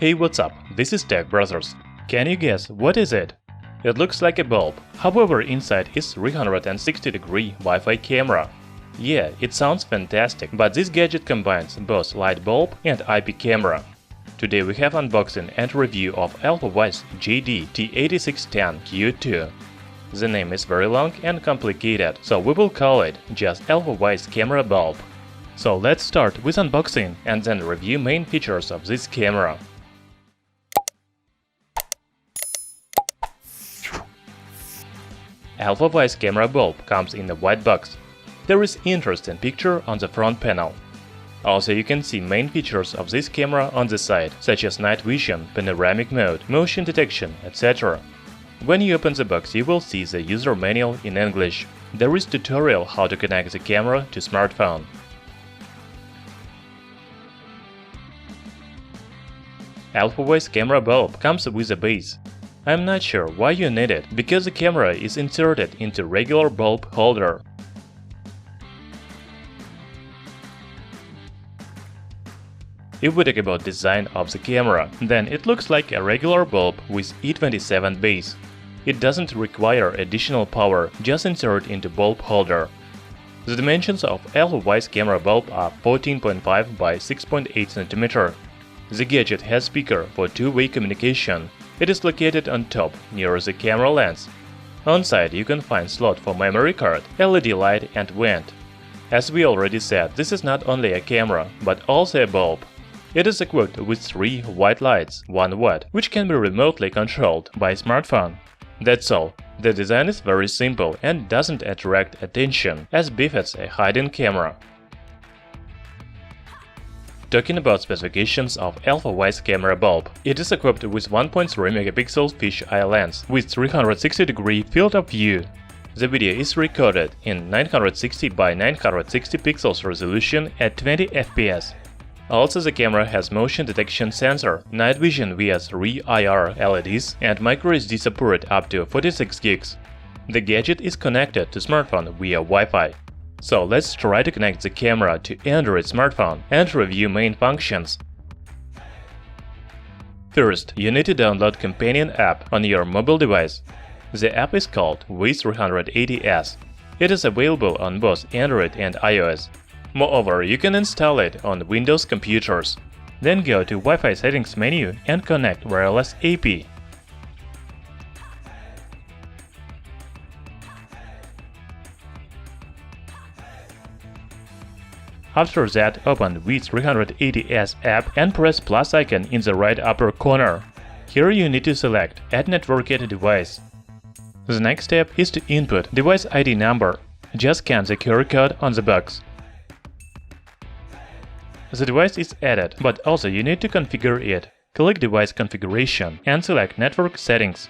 Hey, what's up? This is Tech Brothers. Can you guess what is it? It looks like a bulb, however inside is 360-degree Wi-Fi camera. Yeah, it sounds fantastic, but this gadget combines both light bulb and IP camera. Today we have unboxing and review of Alfawise JD-T8610-Q2. The name is very long and complicated, so we will call it just Alfawise camera bulb. So let's start with unboxing and then review main features of this camera. Alfawise camera bulb comes in a white box. There is interesting picture on the front panel. Also, you can see main features of this camera on the side, such as night vision, panoramic mode, motion detection, etc. When you open the box, you will see the user manual in English. There is tutorial how to connect the camera to smartphone. Alfawise camera bulb comes with a base. I'm not sure why you need it, because the camera is inserted into regular bulb holder. If we talk about design of the camera, then it looks like a regular bulb with E27 base. It doesn't require additional power, just insert into bulb holder. The dimensions of Alfawise camera bulb are 14.5 by 6.8 cm. The gadget has speaker for two-way communication. It is located on top, near the camera lens. On side you can find slot for memory card, LED light and vent. As we already said, this is not only a camera, but also a bulb. It is equipped with 3 white lights, 1 watt, which can be remotely controlled by smartphone. That's all. The design is very simple and doesn't attract attention, as befits a hidden camera. Talking about specifications of Alfawise camera bulb, it is equipped with 1.3 megapixel fisheye lens with 360-degree field of view. The video is recorded in 960 by 960 pixels resolution at 20 fps. Also, the camera has motion detection sensor, night vision via 3 IR LEDs and microSD support up to 46 gigs. The gadget is connected to smartphone via Wi-Fi. So let's try to connect the camera to Android smartphone and review main functions. First, you need to download companion app on your mobile device. The app is called Wiz380S. It is available on both Android and iOS. Moreover, you can install it on Windows computers. Then go to Wi-Fi settings menu and connect wireless AP. After that, open Wiz380S app and press plus icon in the right upper corner. Here you need to select Add networked device. The next step is to input device ID number. Just scan the QR code on the box. The device is added, but also you need to configure it. Click Device Configuration and select Network Settings.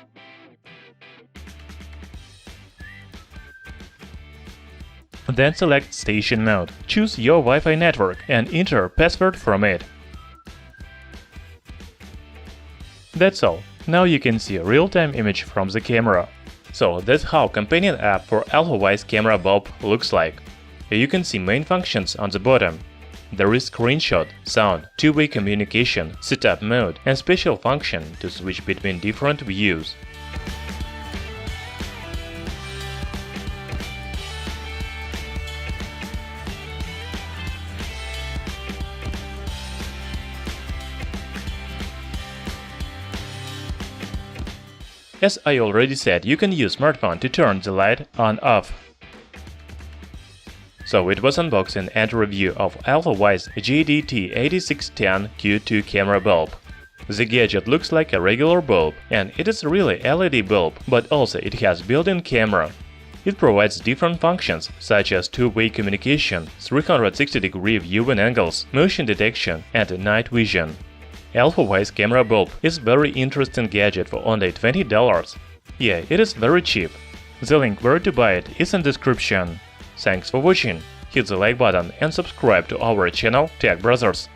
Then select Station Mode. Choose your Wi-Fi network and enter password from it. That's all. Now you can see a real-time image from the camera. So that's how companion app for Alfawise camera bulb looks like. You can see main functions on the bottom. There is screenshot, sound, two-way communication, setup mode, and special function to switch between different views. As I already said, you can use smartphone to turn the light on/off. So it was unboxing and review of Alfawise JD-T8610-Q2 camera bulb. The gadget looks like a regular bulb, and it is really LED bulb, but also it has built-in camera. It provides different functions, such as two-way communication, 360-degree viewing angles, motion detection, and night vision. Alfawise camera bulb is very interesting gadget for only $20. Yeah, it is very cheap. The link where to buy it is in description. Thanks for watching. Hit the like button and subscribe to our channel Tech Brothers.